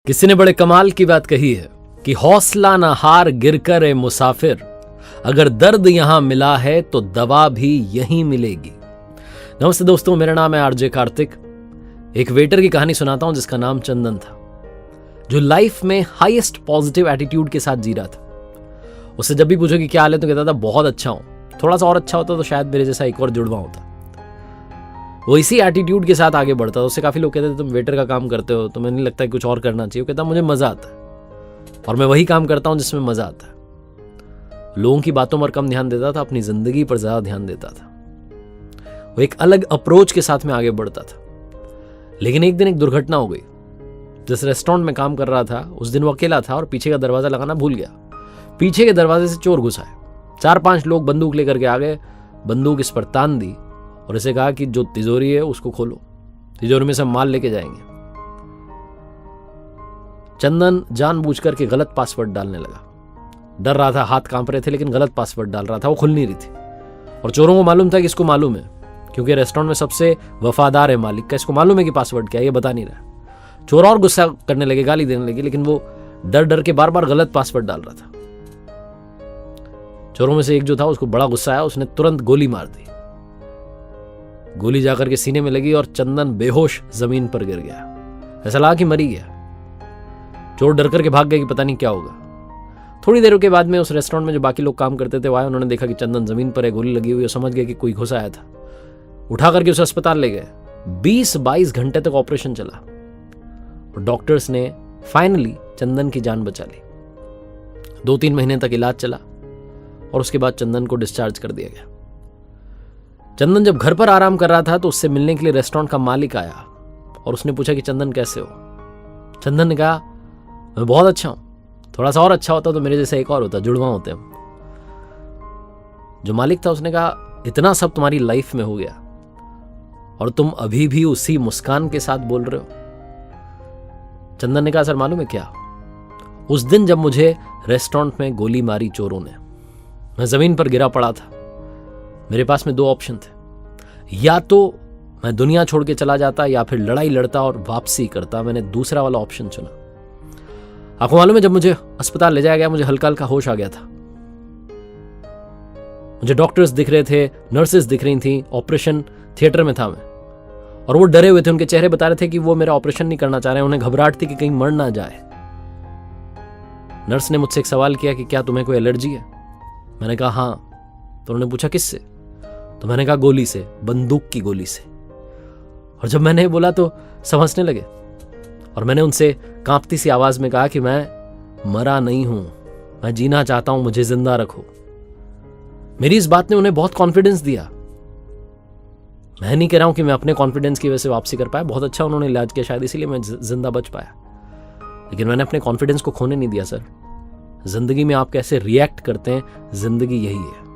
किसी ने बड़े कमाल की बात कही है कि हौसला न हार गिरकर ए मुसाफिर, अगर दर्द यहां मिला है तो दवा भी यहीं मिलेगी। नमस्ते दोस्तों, मेरा नाम है आरजे कार्तिक। एक वेटर की कहानी सुनाता हूं जिसका नाम चंदन था, जो लाइफ में हाईएस्ट पॉजिटिव एटीट्यूड के साथ जी रहा था। उससे जब भी पूछो कि क्या हाल है तो कहता था बहुत अच्छा हूं, थोड़ा सा और अच्छा होता तो शायद मेरे जैसा एक और जुड़वा होता। वो इसी एटीट्यूड के साथ आगे बढ़ता था। उससे काफी लोग कहते थे तुम वेटर का काम करते हो, तुम्हें नहीं लगता है कुछ और करना चाहिए? वो कहता मुझे मजा आता है और मैं वही काम करता हूं जिसमें मजा आता है। लोगों की बातों पर कम ध्यान देता था, अपनी जिंदगी पर ज्यादा ध्यान देता था। वो एक अलग अप्रोच के साथ में आगे बढ़ता था। लेकिन एक दिन एक दुर्घटना हो गई। जिस रेस्टोरेंट में काम कर रहा था उस दिन वो अकेला था और पीछे का दरवाजा लगाना भूल गया। पीछे के दरवाजे से चोर घुस आए। 4-5 लोग बंदूक लेकर के आ गए, बंदूक इस पर तान दी और इसे कहा कि जो तिजोरी है उसको खोलो, तिजोरी में से माल लेके जाएंगे। चंदन जानबूझकर के गलत पासवर्ड डालने लगा। डर रहा था, हाथ कांप रहे थे, लेकिन गलत पासवर्ड डाल रहा था, वो खुल नहीं रही थी। और चोरों को मालूम था कि इसको मालूम है, क्योंकि रेस्टोरेंट में सबसे वफादार है मालिक का, इसको मालूम है कि पासवर्ड क्या है, ये बता नहीं रहा। चोर और गुस्सा करने लगे, गाली देने लगे, लेकिन वो डर डर के बार बार गलत पासवर्ड डाल रहा था। चोरों में से एक जो था उसको बड़ा गुस्सा आया, उसने तुरंत गोली मार दी। गोली जाकर के सीने में लगी और चंदन बेहोश जमीन पर गिर गया। ऐसा लगा कि मर ही गया। चोर डर करके भाग गए कि पता नहीं क्या होगा। थोड़ी देर के बाद में उस रेस्टोरेंट में जो बाकी लोग काम करते थे वो आए, उन्होंने देखा कि चंदन जमीन पर है, गोली लगी हुई है। समझ गए कि कोई घुस आया था। उठा करके उसे अस्पताल ले गए। 20-22 घंटे तक ऑपरेशन चला और डॉक्टर्स ने फाइनली चंदन की जान बचा ली। 2-3 महीने तक इलाज चला और उसके बाद चंदन को डिस्चार्ज कर दिया गया। चंदन जब घर पर आराम कर रहा था तो उससे मिलने के लिए रेस्टोरेंट का मालिक आया और उसने पूछा कि चंदन कैसे हो। चंदन ने कहा मैं बहुत अच्छा हूं, थोड़ा सा और अच्छा होता तो मेरे जैसा एक और होता, जुड़वा होते हम। जो मालिक था उसने कहा इतना सब तुम्हारी लाइफ में हो गया और तुम अभी भी उसी मुस्कान के साथ बोल रहे हो। चंदन ने कहा सर मालूम है क्या, उस दिन जब मुझे रेस्टोरेंट में गोली मारी चोरों ने, मैं जमीन पर गिरा पड़ा था। मेरे पास में 2 ऑप्शन थे, या तो मैं दुनिया छोड़ के चला जाता या फिर लड़ाई लड़ता और वापसी करता। मैंने दूसरा वाला ऑप्शन चुना। आपको मालूम है जब मुझे अस्पताल ले जाया गया मुझे हल्का हल्का होश आ गया था। मुझे डॉक्टर्स दिख रहे थे, नर्सेस दिख रही थी, ऑपरेशन थिएटर में था मैं, और वो डरे हुए थे। उनके चेहरे बता रहे थे कि वो मेरा ऑपरेशन नहीं करना चाह रहे हैं, उन्हें घबराहट थी कि कहीं मर ना जाए। नर्स ने मुझसे एक सवाल किया कि क्या तुम्हें कोई एलर्जी है? मैंने कहा हाँ। तो उन्होंने पूछा किससे? तो मैंने कहा गोली से, बंदूक की गोली से। और जब मैंने बोला तो समझने लगे और मैंने उनसे कांपती सी आवाज में कहा कि मैं मरा नहीं हूं, मैं जीना चाहता हूं, मुझे जिंदा रखो। मेरी इस बात ने उन्हें बहुत कॉन्फिडेंस दिया। मैं नहीं कह रहा हूं कि मैं अपने कॉन्फिडेंस की वजह से वापसी कर पाया, बहुत अच्छा उन्होंने इलाज किया, शायद इसीलिए मैं जिंदा बच पाया। लेकिन मैंने अपने कॉन्फिडेंस को खोने नहीं दिया। सर, जिंदगी में आप कैसे रिएक्ट करते हैं, जिंदगी यही है।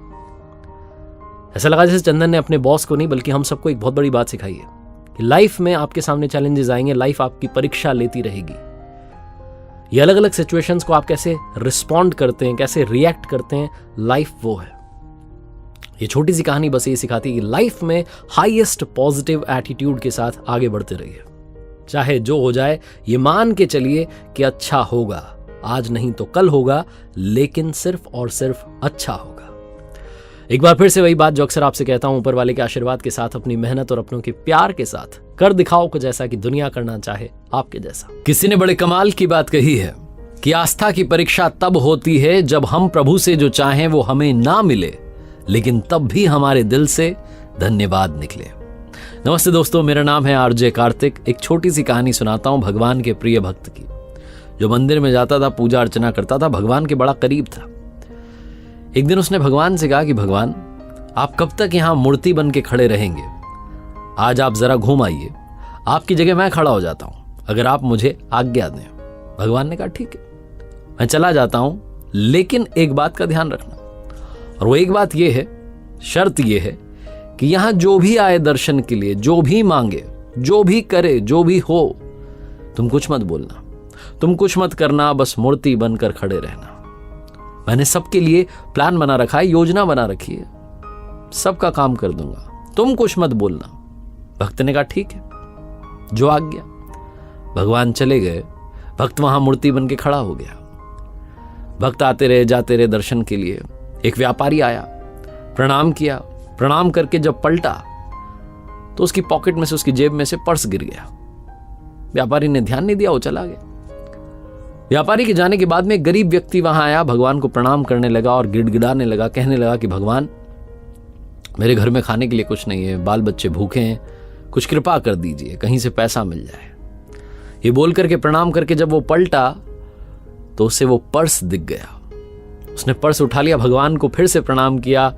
ऐसा लगा जैसे चंदन ने अपने बॉस को नहीं बल्कि हम सबको एक बहुत बड़ी बात सिखाई है कि लाइफ में आपके सामने चैलेंजेस आएंगे, लाइफ आपकी परीक्षा लेती रहेगी। ये अलग अलग सिचुएशंस को आप कैसे रिस्पॉन्ड करते हैं, कैसे रिएक्ट करते हैं, लाइफ वो है। ये छोटी सी कहानी बस ये सिखाती है कि लाइफ में हाईएस्ट पॉजिटिव एटीट्यूड के साथ आगे बढ़ते रहिए। चाहे जो हो जाए ये मान के चलिए कि अच्छा होगा, आज नहीं तो कल होगा, लेकिन सिर्फ और सिर्फ अच्छा होगा। एक बार फिर से वही बात जो अक्सर आपसे कहता हूं, ऊपर वाले के आशीर्वाद के साथ, अपनी मेहनत और अपनों के प्यार के साथ कर दिखाओ कुछ ऐसा कि दुनिया करना चाहे आपके जैसा। किसी ने बड़े कमाल की बात कही है कि आस्था की परीक्षा तब होती है जब हम प्रभु से जो चाहें वो हमें ना मिले, लेकिन तब भी हमारे दिल से धन्यवाद निकले। नमस्ते दोस्तों, मेरा नाम है आरजे कार्तिक। एक छोटी सी कहानी सुनाता हूं भगवान के प्रिय भक्त की, जो मंदिर में जाता था, पूजा अर्चना करता था, भगवान के बड़ा करीब था। एक दिन उसने भगवान से कहा कि भगवान आप कब तक यहां मूर्ति बन के खड़े रहेंगे? आज आप जरा घूम आइए, आपकी जगह मैं खड़ा हो जाता हूं, अगर आप मुझे आज्ञा दें। भगवान ने कहा ठीक है, मैं चला जाता हूं, लेकिन एक बात का ध्यान रखना, और वो एक बात ये है, शर्त ये है कि यहां जो भी आए दर्शन के लिए, जो भी मांगे, जो भी करे, जो भी हो, तुम कुछ मत बोलना, तुम कुछ मत करना, बस मूर्ति बनकर खड़े रहना। मैंने सबके लिए प्लान बना रखा है, योजना बना रखी है, सबका काम कर दूंगा, तुम कुछ मत बोलना। भक्त ने कहा ठीक है, जो आज्ञा। भगवान चले गए। भक्त वहां मूर्ति बन के खड़ा हो गया। भक्त आते रहे जाते रहे दर्शन के लिए। एक व्यापारी आया, प्रणाम किया। प्रणाम करके जब पलटा तो उसकी पॉकेट में से, उसकी जेब में से पर्स गिर गया। व्यापारी ने ध्यान नहीं दिया, वो चला गया। व्यापारी के जाने के बाद में एक गरीब व्यक्ति वहां आया, भगवान को प्रणाम करने लगा और गिड़गिड़ाने लगा, कहने लगा कि भगवान, मेरे घर में खाने के लिए कुछ नहीं है, बाल बच्चे भूखे हैं, कुछ कृपा कर दीजिए, कहीं से पैसा मिल जाए। ये बोल करके प्रणाम करके जब वो पलटा तो उसे वो पर्स दिख गया। उसने पर्स उठा लिया, भगवान को फिर से प्रणाम किया,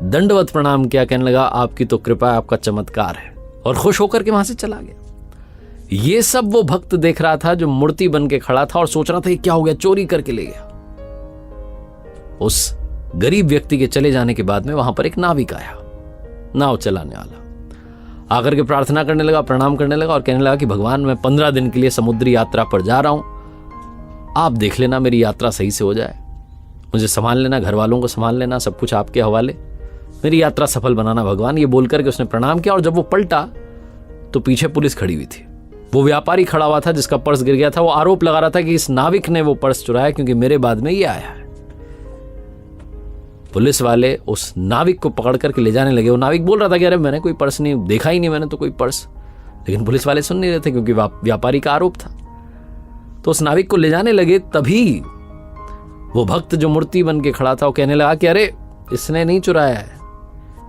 दंडवत प्रणाम किया, कहने लगा आपकी तो कृपा, आपका चमत्कार है, और खुश होकर के वहां से चला गया। ये सब वो भक्त देख रहा था जो मूर्ति बन के खड़ा था और सोच रहा था ये क्या हो गया, चोरी करके ले गया। उस गरीब व्यक्ति के चले जाने के बाद में वहां पर एक नाविक आया, नाव चलाने वाला, आकर के प्रार्थना करने लगा, प्रणाम करने लगा और कहने लगा कि भगवान, मैं 15 दिन के लिए समुद्री यात्रा पर जा रहा हूं, आप देख लेना मेरी यात्रा सही से हो जाए, मुझे संभाल लेना, घर वालों को संभाल लेना, सब कुछ आपके हवाले, मेरी यात्रा सफल बनाना भगवान। ये बोलकर के उसने प्रणाम किया और जब वो पलटा तो पीछे पुलिस खड़ी हुई थी। वो व्यापारी खड़ा हुआ था जिसका पर्स गिर गया था। वो आरोप लगा रहा था कि इस नाविक ने वो पर्स चुराया क्योंकि मेरे बाद में ये आया है। पुलिस वाले उस नाविक को पकड़ करके ले जाने लगे। वो नाविक बोल रहा था कि अरे मैंने कोई पर्स नहीं देखा ही नहीं, मैंने तो कोई पर्स, लेकिन पुलिस वाले सुन नहीं रहे थे क्योंकि व्यापारी का आरोप था। तो उस नाविक को ले जाने लगे, तभी वो भक्त जो मूर्ति बन के खड़ा था वो कहने लगा कि अरे इसने नहीं चुराया है,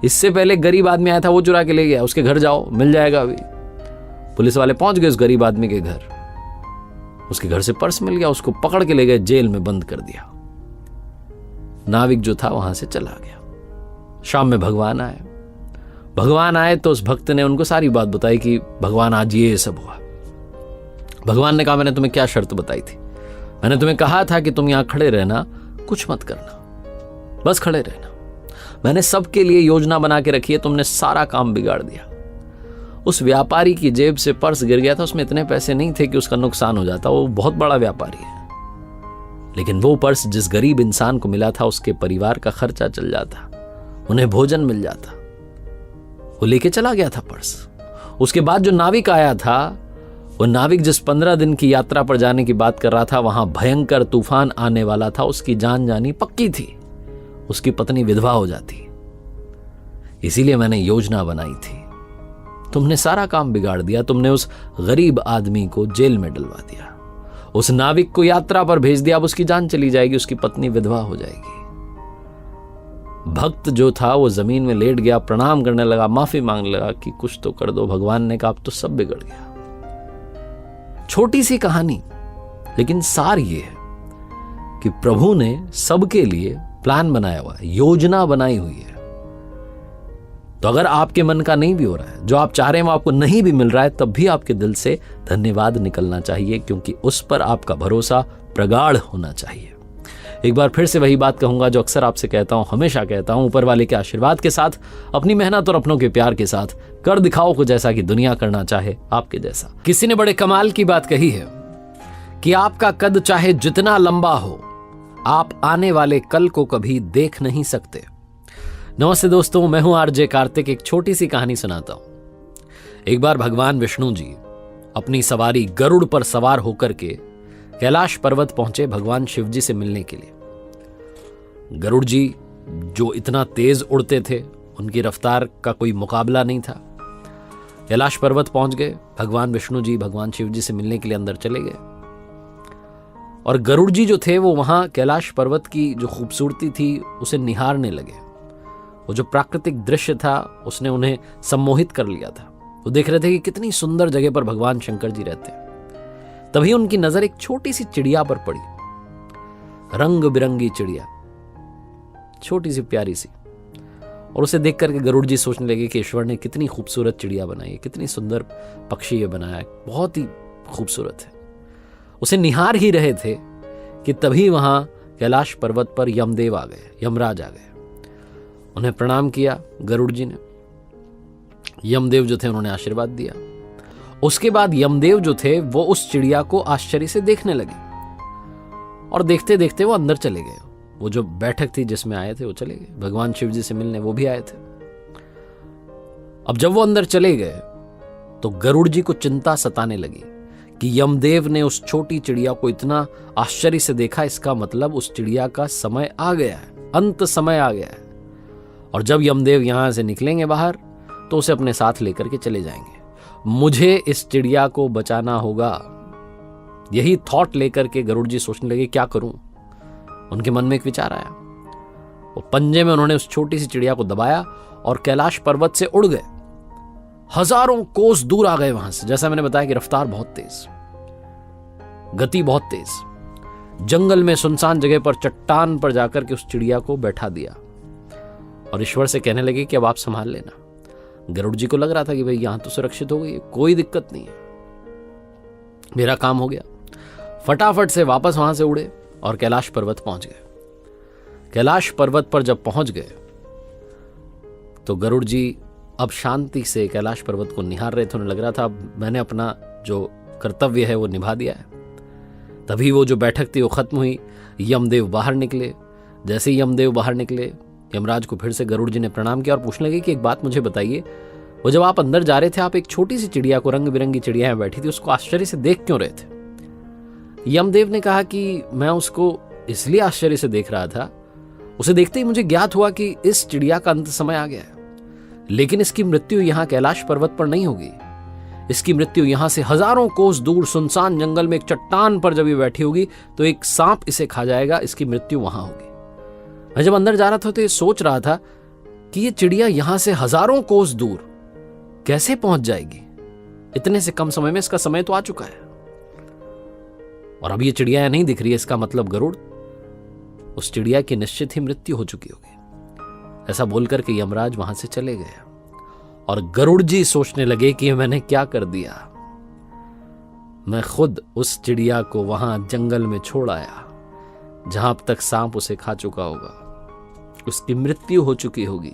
इससे पहले गरीब आदमी आया था वो चुरा के ले गया, उसके घर जाओ, मिल जाएगा अभी। पुलिस वाले पहुंच गए उस गरीब आदमी के घर, उसके घर से पर्स मिल गया, उसको पकड़ के ले गए, जेल में बंद कर दिया। नाविक जो था वहां से चला गया। शाम में भगवान आए। भगवान आए तो उस भक्त ने उनको सारी बात बताई कि भगवान आज ये सब हुआ। भगवान ने कहा मैंने तुम्हें क्या शर्त बताई थी, मैंने तुम्हें कहा था कि तुम यहां खड़े रहना, कुछ मत करना, बस खड़े रहना। मैंने सबके लिए योजना बना के रखी है, तुमने सारा काम बिगाड़ दिया। उस व्यापारी की जेब से पर्स गिर गया था, उसमें इतने पैसे नहीं थे कि उसका नुकसान हो जाता, वो बहुत बड़ा व्यापारी है, लेकिन वो पर्स जिस गरीब इंसान को मिला था उसके परिवार का खर्चा चल जाता, उन्हें भोजन मिल जाता। वो लेके चला गया था पर्स। उसके बाद जो नाविक आया था, वो नाविक जिस 15 दिन की यात्रा पर जाने की बात कर रहा था, वहां भयंकर तूफान आने वाला था, उसकी जान जानी पक्की थी, उसकी पत्नी विधवा हो जाती। इसीलिए मैंने योजना बनाई थी, तुमने सारा काम बिगाड़ दिया, तुमने उस गरीब आदमी को जेल में डलवा दिया, उस नाविक को यात्रा पर भेज दिया, अब उसकी जान चली जाएगी, उसकी पत्नी विधवा हो जाएगी। भक्त जो था वो जमीन में लेट गया, प्रणाम करने लगा, माफी मांगने लगा कि कुछ तो कर दो। भगवान ने कहा अब तो सब बिगड़ गया। छोटी सी कहानी, लेकिन सार ये है कि प्रभु ने सबके लिए प्लान बनाया हुआ है, योजना बनाई हुई है। तो अगर आपके मन का नहीं भी हो रहा है, जो आप चाह रहे हैं वो आपको नहीं भी मिल रहा है, तब भी आपके दिल से धन्यवाद निकलना चाहिए, क्योंकि उस पर आपका भरोसा प्रगाढ़ होना चाहिए। एक बार फिर से वही बात कहूंगा जो अक्सर आपसे कहता हूं, हमेशा कहता हूं, ऊपर वाले के आशीर्वाद के साथ, अपनी मेहनत और अपनों के प्यार के साथ कर दिखाओ कुछ ऐसा कि दुनिया करना चाहे आपके जैसा। किसी ने बड़े कमाल की बात कही है कि आपका कद चाहे जितना लंबा हो, आप आने वाले कल को कभी देख नहीं सकते। नमस्ते दोस्तों, मैं हूं आरजे कार्तिक। एक छोटी सी कहानी सुनाता हूं। एक बार भगवान विष्णु जी अपनी सवारी गरुड़ पर सवार होकर के कैलाश पर्वत पहुंचे भगवान शिव जी से मिलने के लिए। गरुड़ जी जो इतना तेज उड़ते थे, उनकी रफ्तार का कोई मुकाबला नहीं था। कैलाश पर्वत पहुंच गए, भगवान विष्णु जी भगवान शिव जी से मिलने के लिए अंदर चले गए, और गरुड़ जी जो थे वो वहां कैलाश पर्वत की जो खूबसूरती थी उसे निहारने लगे। वो जो प्राकृतिक दृश्य था उसने उन्हें सम्मोहित कर लिया था। वो देख रहे थे कि कितनी सुंदर जगह पर भगवान शंकर जी रहते हैं। तभी उनकी नजर एक छोटी सी चिड़िया पर पड़ी, रंग बिरंगी चिड़िया, छोटी सी प्यारी सी। और उसे देख करके गरुड़ जी सोचने लगे कि ईश्वर ने कितनी खूबसूरत चिड़िया बनाई है, कितनी सुंदर पक्षी ये बनाया है, बहुत ही खूबसूरत है। उसे निहार ही रहे थे कि तभी वहां कैलाश पर्वत पर यमदेव आ गए, यमराज आ गए। उन्हें प्रणाम किया गरुड़ जी ने। यमदेव जो थे उन्होंने आशीर्वाद दिया। उसके बाद यमदेव जो थे वो उस चिड़िया को आश्चर्य से देखने लगे, और देखते देखते वो अंदर चले गए। वो जो बैठक थी जिसमें आए थे वो चले गए, भगवान शिव जी से मिलने वो भी आए थे। अब जब वो अंदर चले गए तो गरुड़ जी को चिंता सताने लगी कि यमदेव ने उस छोटी चिड़िया को इतना आश्चर्य से देखा, इसका मतलब उस चिड़िया का समय आ गया है, अंत समय आ गया है। और जब यमदेव यहां से निकलेंगे बाहर तो उसे अपने साथ लेकर के चले जाएंगे। मुझे इस चिड़िया को बचाना होगा। यही थॉट लेकर के गरुड़ जी सोचने लगे क्या करूं। उनके मन में एक विचार आया। वो पंजे में उन्होंने उस छोटी सी चिड़िया को दबाया और कैलाश पर्वत से उड़ गए। हजारों कोस दूर आ गए वहां से। जैसा मैंने बताया कि रफ्तार बहुत तेज, गति बहुत तेज। जंगल में सुनसान जगह पर चट्टान पर जाकर के उस चिड़िया को बैठा दिया और ईश्वर से कहने लगे कि अब आप संभाल लेना। गरुड़ जी को लग रहा था कि भाई यहां तो सुरक्षित हो गई, कोई दिक्कत नहीं है, मेरा काम हो गया। फटाफट से वापस वहां से उड़े और कैलाश पर्वत पहुंच गए। कैलाश पर्वत पर जब पहुंच गए तो गरुड़ जी अब शांति से कैलाश पर्वत को निहार रहे थे। उन्हें लग रहा था अब मैंने अपना जो कर्तव्य है वो निभा दिया है। तभी वो जो बैठक थी वो खत्म हुई। यमदेव बाहर निकले। जैसे ही यमदेव बाहर निकले, यमराज को फिर से गरुड़ जी ने प्रणाम किया और पूछने लगे कि एक बात मुझे बताइए, वो जब आप अंदर जा रहे थे आप एक छोटी सी चिड़िया को, रंग बिरंगी चिड़िया बैठी थी, उसको आश्चर्य से देख क्यों रहे थे? यमदेव ने कहा कि मैं उसको इसलिए आश्चर्य से देख रहा था, उसे देखते ही मुझे ज्ञात हुआ कि इस चिड़िया का अंत समय आ गया है, लेकिन इसकी मृत्यु यहां कैलाश पर्वत पर नहीं होगी। इसकी मृत्यु यहां से हजारों कोस दूर सुनसान जंगल में एक चट्टान पर जब ये बैठी होगी तो एक सांप इसे खा जाएगा, इसकी मृत्यु वहां होगी। मैं जब अंदर जा रहा था तो ये सोच रहा था कि ये चिड़िया यहां से हजारों कोस दूर कैसे पहुंच जाएगी, इतने से कम समय में, इसका समय तो आ चुका है और अब ये चिड़िया नहीं दिख रही है, इसका मतलब गरुड़, उस चिड़िया की निश्चित ही मृत्यु हो चुकी होगी। ऐसा बोलकर के यमराज वहां से चले गए और गरुड़ जी सोचने लगे कि मैंने क्या कर दिया। मैं खुद उस चिड़िया को वहां जंगल में छोड़ आया जहां अब तक सांप उसे खा चुका होगा, उसकी मृत्यु हो चुकी होगी।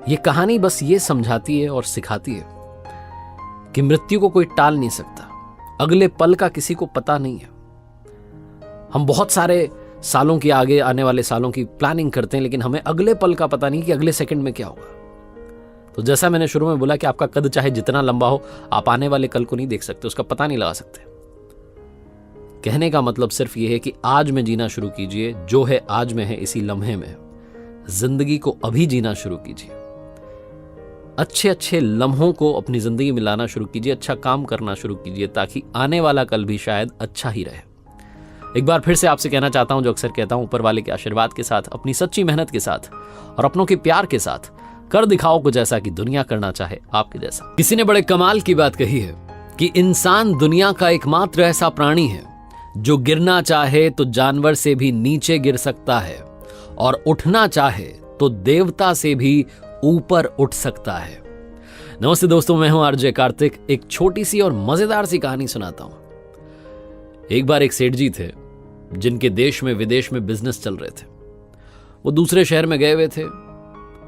यह कहानी बस ये समझाती है और सिखाती है कि मृत्यु को कोई टाल नहीं सकता। अगले पल का किसी को पता नहीं है। हम बहुत सारे सालों की, आगे आने वाले सालों की प्लानिंग करते हैं, लेकिन हमें अगले पल का पता नहीं कि अगले सेकंड में क्या होगा। तो जैसा मैंने शुरू में बोला कि आपका कद चाहे जितना लंबा हो, आप आने वाले कल को नहीं देख सकते, उसका पता नहीं लगा सकते। कहने का मतलब सिर्फ यह है कि आज में जीना शुरू कीजिए, जो है आज में है, इसी लम्हे में। जिंदगी को अभी जीना शुरू कीजिए। अच्छे अच्छे लम्हों को अपनी जिंदगी में लाना शुरू कीजिए, अच्छा काम करना शुरू कीजिए, ताकि आने वाला कल भी शायद अच्छा ही रहे। एक बार फिर से आपसे कहना चाहता हूं, जो अक्सर कहता हूं, ऊपर वाले के आशीर्वाद के साथ, अपनी सच्ची मेहनत के साथ और अपनों के प्यार के साथ कर दिखाओ कुछ ऐसा कि दुनिया करना चाहे आपके जैसा। किसी ने बड़े कमाल की बात कही है कि इंसान दुनिया का एकमात्र ऐसा प्राणी है जो गिरना चाहे तो जानवर से भी नीचे गिर सकता है और उठना चाहे तो देवता से भी ऊपर उठ सकता है। नमस्ते दोस्तों, मैं हूं आरजे कार्तिक। एक छोटी सी और मजेदार सी कहानी सुनाता हूं। एक बार एक सेठ जी थे जिनके देश में विदेश में बिजनेस चल रहे थे। वो दूसरे शहर में गए हुए थे,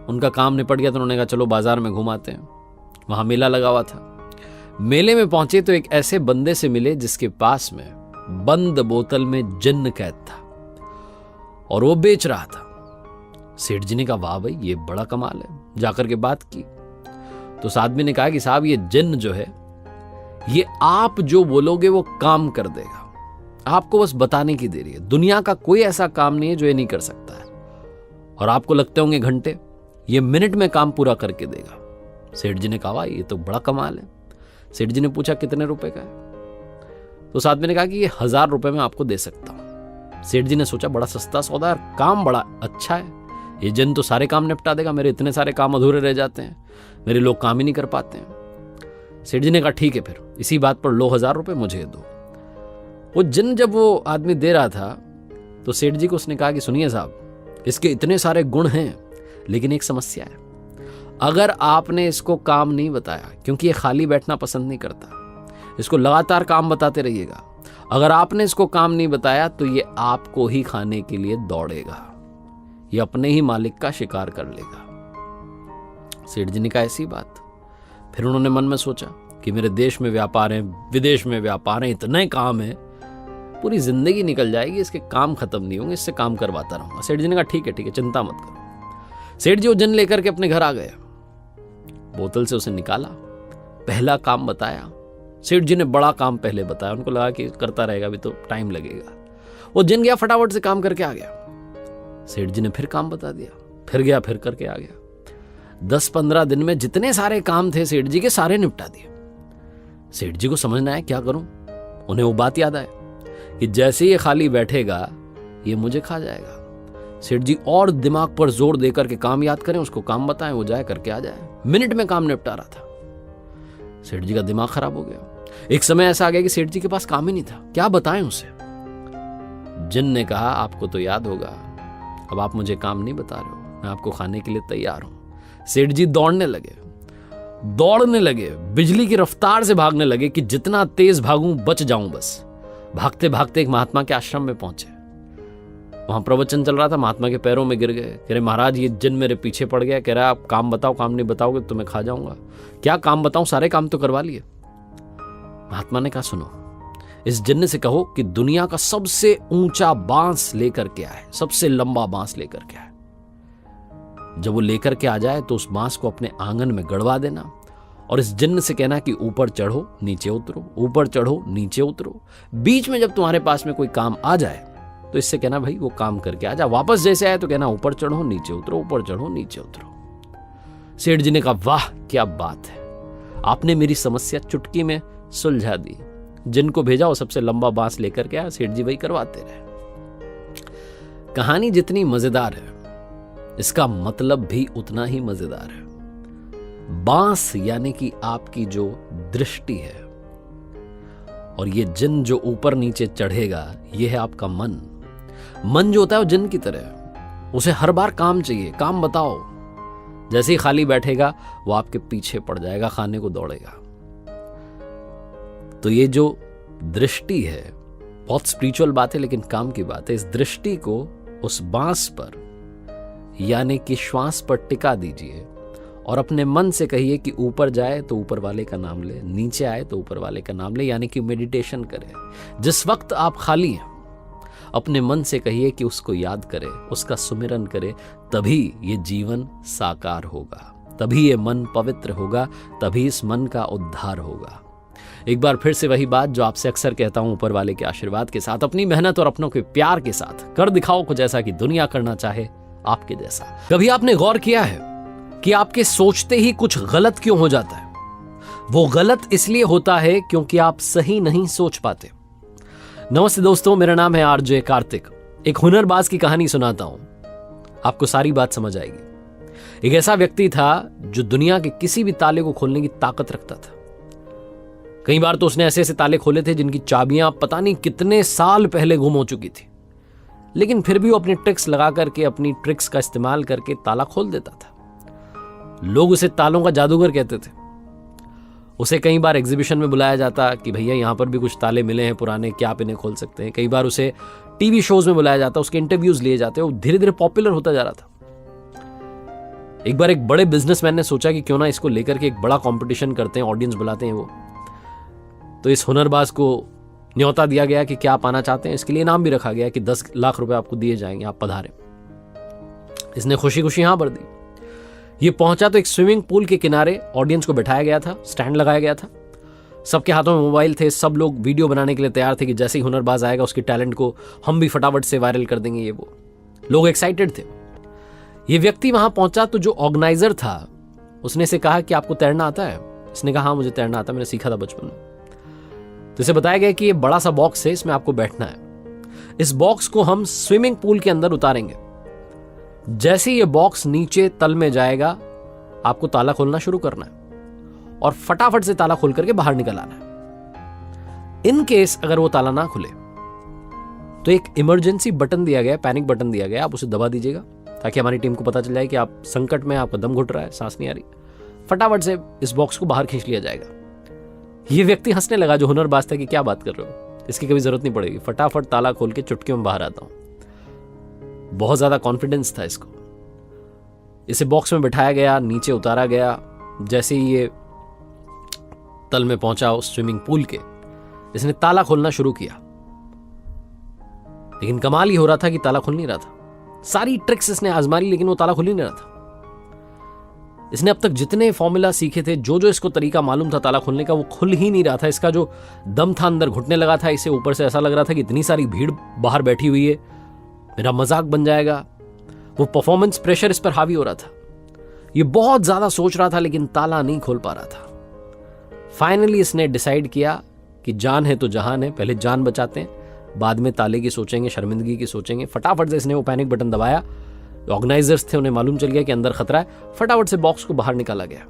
उनका काम निपट गया तो उन्होंने कहा चलो बाजार में घुमाते हैं। वहां मेला लगा हुआ था। मेले में पहुंचे तो एक ऐसे बंदे से मिले जिसके पास में बंद बोतल में जिन्न कैद था और वो बेच रहा था। सेठ जी ने कहा वाह भाई, ये बड़ा कमाल है। जाकर के बात की तो उस आदमी ने कहा कि साहब ये जिन्न जो है, ये आप जो बोलोगे वो काम कर देगा, आपको बस बताने की देरी है। दुनिया का कोई ऐसा काम नहीं है जो ये नहीं कर सकता है, और आपको लगते होंगे घंटे, ये मिनट में काम पूरा करके देगा। सेठ जी ने कहा ये तो बड़ा कमाल है। सेठ जी ने पूछा कितने रुपए का है? तो उस आदमी ने कहा कि ये 1000 रुपए में आपको दे सकता हूं। सेठ जी ने सोचा बड़ा सस्ता सौदा है, काम बड़ा अच्छा है, ये जिन्न तो सारे काम निपटा देगा, मेरे इतने सारे काम अधूरे रह जाते हैं, मेरे लोग काम ही नहीं कर पाते हैं। सेठ जी ने कहा ठीक है, फिर इसी बात पर लो 1000 रुपए मुझे दो। वो जिन्न जब वो आदमी दे रहा था तो सेठ जी को उसने कहा कि सुनिए साहब, इसके इतने सारे गुण हैं, लेकिन एक समस्या है। अगर आपने इसको काम नहीं बताया, क्योंकि ये खाली बैठना पसंद नहीं करता, इसको लगातार काम बताते रहिएगा। अगर आपने इसको काम नहीं बताया तो ये आपको ही खाने के लिए दौड़ेगा, ये अपने ही मालिक का शिकार कर लेगा। सेठ जी ने कहा ऐसी बात। फिर उन्होंने मन में सोचा कि मेरे देश में व्यापार है, विदेश में व्यापार है, इतने काम है, पूरी जिंदगी निकल जाएगी, इसके काम खत्म नहीं होंगे, इससे काम करवाता रहूंगा। सेठ जी ने कहा ठीक है, चिंता मत करो। सेठ जी वो जिन्न लेकर के अपने घर आ गए, बोतल से उसे निकाला, पहला काम बताया, सेठ जी ने बड़ा काम पहले बताया, उनको लगा कि करता रहेगा अभी तो टाइम लगेगा। वो जिन गया, फटाफट से काम करके आ गया। सेठ जी ने फिर काम बता दिया, फिर गया, फिर करके आ गया। 10-15 दिन में जितने सारे काम थे सेठ जी के, सारे निपटा दिए। सेठ जी को समझना है क्या करूं। उन्हें वो बात याद आए कि जैसे ये खाली बैठेगा ये मुझे खा जाएगा। सेठ जी और दिमाग पर जोर देकर के काम याद करें, उसको काम बताएं, वो जाए करके आ जाए। मिनट में काम निपटा रहा था। सेठ जी का दिमाग खराब हो गया। एक समय ऐसा आ गया कि सेठ जी के पास काम ही नहीं था, क्या बताएं उसे। जिन ने कहा आपको तो याद होगा, अब आप मुझे काम नहीं बता रहे हो, मैं आपको खाने के लिए तैयार हूं। सेठ जी दौड़ने लगे, बिजली की रफ्तार से भागने लगे कि जितना तेज भागूं बच जाऊं बस। भागते भागते एक महात्मा के आश्रम में पहुंचे। वहां प्रवचन चल रहा था, महात्मा के पैरों में गिर गए। कह रहे महाराज ये जिन मेरे पीछे पड़ गया, कह रहा आप काम बताओ, काम नहीं बताओगे तो मैं खा जाऊंगा। क्या काम बताऊं, सारे काम तो करवा लिए। महात्मा ने कहा सुनो, इस जिन्न से कहो कि दुनिया का सबसे ऊंचा बांस लेकर के आए, सबसे लंबा बांस लेकर के आए। जब वो लेकर के आ जाए तो उस बांस को अपने आंगन में गड़वा देना और इस जिन्न से कहना कि ऊपर चढ़ो नीचे उतरो, ऊपर चढ़ो नीचे उतरो। बीच में जब तुम्हारे पास में कोई काम आ जाए तो इससे कहना भाई वो काम करके आ जा। वापस जैसे आए तो कहना ऊपर चढ़ो नीचे उतरो, ऊपर चढ़ो नीचे उतरो। सेठ जी ने कहा वाह क्या बात है, आपने मेरी समस्या चुटकी में सुलझा दी। जिनको भेजा वो सबसे लंबा बांस लेकर के आया, सेठ जी वही करवाते रहे। कहानी जितनी मजेदार है इसका मतलब भी उतना ही मजेदार है। बांस यानी कि आपकी जो दृष्टि है, और ये जिन जो ऊपर नीचे चढ़ेगा ये है आपका मन। मन जो होता है वो जिन की तरह, उसे हर बार काम चाहिए, काम बताओ। जैसे ही खाली बैठेगा वो आपके पीछे पड़ जाएगा, खाने को दौड़ेगा। तो ये जो दृष्टि है बहुत स्पिरिचुअल बात है लेकिन काम की बात है। इस दृष्टि को उस बांस पर यानी कि श्वास पर टिका दीजिए और अपने मन से कहिए कि ऊपर जाए तो ऊपर वाले का नाम ले, नीचे आए तो ऊपर वाले का नाम ले, यानी कि मेडिटेशन करें। जिस वक्त आप खाली हैं अपने मन से कहिए कि उसको याद करें, उसका सुमिरन करें, तभी ये जीवन साकार होगा, तभी ये मन पवित्र होगा, तभी इस मन का उद्धार होगा। एक बार फिर से वही बात जो आपसे अक्सर कहता हूं, ऊपर वाले के आशीर्वाद के साथ, अपनी मेहनत और अपनों के प्यार के साथ कर दिखाओ कुछ ऐसा कि दुनिया करना चाहे आपके जैसा। कभी आपने गौर किया है कि आपके सोचते ही कुछ गलत क्यों हो जाता है? वो गलत इसलिए होता है क्योंकि आप सही नहीं सोच पाते। नमस्ते दोस्तों, मेरा नाम है आरजे कार्तिक। एक हुनरबाज की कहानी सुनाता हूं, आपको सारी बात समझ आएगी। एक ऐसा व्यक्ति था जो दुनिया के किसी भी ताले को खोलने की ताकत रखता था। कई बार तो उसने ऐसे ऐसे ताले खोले थे जिनकी चाबियां पता नहीं कितने साल पहले गुम हो चुकी थी, लेकिन फिर भी वो अपनी ट्रिक्स लगा करके, अपनी ट्रिक्स का इस्तेमाल करके ताला खोल देता था। लोग उसे तालों का जादूगर कहते थे। उसे कई बार एग्जीबिशन में बुलाया जाता कि भैया यहां पर भी कुछ ताले मिले हैं पुराने, क्या आप इन्हें खोल सकते हैं। कई बार उसे टीवी शोज में बुलाया जाता, उसके इंटरव्यूज लिए जाते। वो धीरे धीरे पॉपुलर होता जा रहा था। एक बार एक बड़े बिजनेसमैन ने सोचा कि क्यों ना इसको लेकर के एक बड़ा कंपटीशन करते हैं, ऑडियंस बुलाते हैं वो। तो इस हुनरबाज को न्योता दिया गया कि क्या आप आना चाहते हैं। इसके लिए इनाम भी रखा गया कि 10 लाख रुपए आपको दिए जाएंगे, आप पधारें। इसने खुशी खुशी हाँ भर दी। ये पहुंचा तो एक स्विमिंग पूल के किनारे ऑडियंस को बैठाया गया था, स्टैंड लगाया गया था। सबके हाथों में मोबाइल थे, सब लोग वीडियो बनाने के लिए तैयार थे कि जैसे ही हुनरबाज आएगा उसके टैलेंट को हम भी फटाफट से वायरल कर देंगे। ये वो लोग एक्साइटेड थे। ये व्यक्ति वहां पहुंचा तो जो ऑर्गेनाइजर था उसने से कहा कि आपको तैरना आता है? इसने कहा हाँ मुझे तैरना आता है, मैंने सीखा था बचपन में। तो इसे बताया गया कि ये बड़ा सा बॉक्स है, इसमें आपको बैठना है। इस बॉक्स को हम स्विमिंग पूल के अंदर उतारेंगे। जैसे ये बॉक्स नीचे तल में जाएगा आपको ताला खोलना शुरू करना है और फटाफट से ताला खोल करके बाहर निकल आना है। इन केस अगर वो ताला ना खुले तो एक इमरजेंसी बटन दिया गया, पैनिक बटन दिया गया, आप उसे दबा दीजिएगा ताकि हमारी टीम को पता चल जाए कि आप संकट में, आपका दम घुट रहा है, सांस नहीं आ रही। फटाफट से इस बॉक्स को बाहर खींच लिया जाएगा। ये व्यक्ति हंसने लगा जो हुनरबाज था कि क्या बात कर रहे हो, इसकी कभी जरूरत नहीं पड़ेगी, फटाफट ताला खोल के चुटकियों में बाहर आता हूं। बहुत ज्यादा कॉन्फिडेंस था इसको। इसे बॉक्स में बिठाया गया, नीचे उतारा गया। जैसे ही ये तल में पहुंचा उस स्विमिंग पूल के, इसने ताला खोलना शुरू किया। लेकिन कमाल ही हो रहा था कि ताला खुल नहीं रहा था। सारी ट्रिक्स इसने आजमा ली लेकिन वो ताला खुल ही नहीं रहा था। इसने अब तक जितने फॉर्मूला सीखे थे, जो जो इसको तरीका मालूम था ताला खोलने का, वो खुल ही नहीं रहा था। इसका जो दम था अंदर घुटने लगा था। इसे ऊपर से ऐसा लग रहा था कि इतनी सारी भीड़ बाहर बैठी हुई है, मेरा मजाक बन जाएगा। वो परफॉर्मेंस प्रेशर इस पर हावी हो रहा था। ये बहुत ज्यादा सोच रहा था लेकिन ताला नहीं खोल पा रहा था। फाइनली इसने डिसाइड किया कि जान है तो जहान है, पहले जान बचाते हैं, बाद में ताले की सोचेंगे, शर्मिंदगी की सोचेंगे। फटाफट से इसने वो पैनिक बटन दबाया। ऑर्गेनाइजर्स थे, उन्हें मालूम चल गया कि अंदर खतरा है। फटाफट से बॉक्स को बाहर निकाला गया।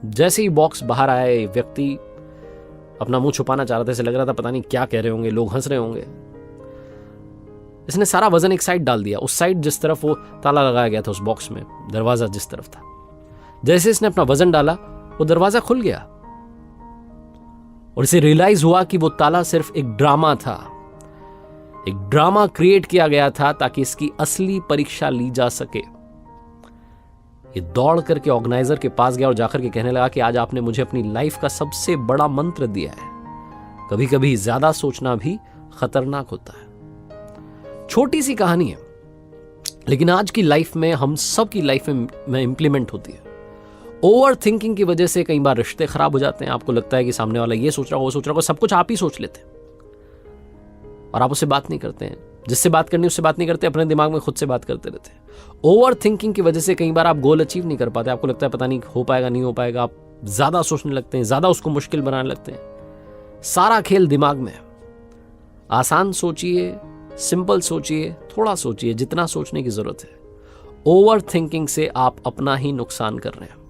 जैसे ही बॉक्स बाहर आया, ये व्यक्ति अपना मुंह छुपाना चाह रहा था। इसे लग रहा था पता नहीं क्या कह रहे होंगे, लोग हंस रहे होंगे। इसने सारा वजन एक साइड डाल दिया, उस साइड जिस तरफ वो ताला लगाया गया था उस बॉक्स में, दरवाजा जिस तरफ था। जैसे इसने अपना वजन डाला, वो दरवाजा खुल गया और इसे रियलाइज हुआ कि वो ताला सिर्फ एक ड्रामा था। एक ड्रामा क्रिएट किया गया था ताकि इसकी असली परीक्षा ली जा सके। ये दौड़ करके ऑर्गेनाइजर के पास गया और जाकर के कहने लगा कि आज आपने मुझे अपनी लाइफ का सबसे बड़ा मंत्र दिया है। कभी कभी ज्यादा सोचना भी खतरनाक होता है। छोटी सी कहानी है, लेकिन आज की लाइफ में, हम सब की लाइफ में इंप्लीमेंट होती है। ओवर थिंकिंग की वजह से कई बार रिश्ते खराब हो जाते हैं। आपको लगता है कि सामने वाला ये सोच रहा हो, वो सोच रहा हो, सब कुछ आप ही सोच लेते हैं और आप उससे बात नहीं करते हैं। जिससे बात करनी उससे बात नहीं करते, अपने दिमाग में खुद से बात करते रहते हैं। ओवर थिंकिंग की वजह से कई बार आप गोल अचीव नहीं कर पाते। आपको लगता है पता नहीं हो पाएगा, नहीं हो पाएगा। आप ज्यादा सोचने लगते हैं, ज्यादा उसको मुश्किल बनाने लगते हैं। सारा खेल दिमाग में है। आसान सोचिए, सिंपल सोचिए, थोड़ा सोचिए, जितना सोचने की जरूरत है। ओवर थिंकिंग से आप अपना ही नुकसान कर रहे हैं।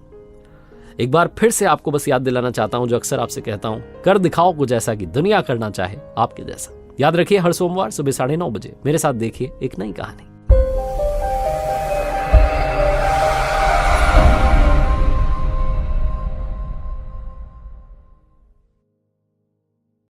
एक बार फिर से आपको बस याद दिलाना चाहता हूं, जो अक्सर आपसे कहता हूं, कर दिखाओ कुछ ऐसा कि दुनिया करना चाहे आपके जैसा। याद रखिए, हर सोमवार सुबह 9:30 बजे मेरे साथ देखिए एक नई कहानी।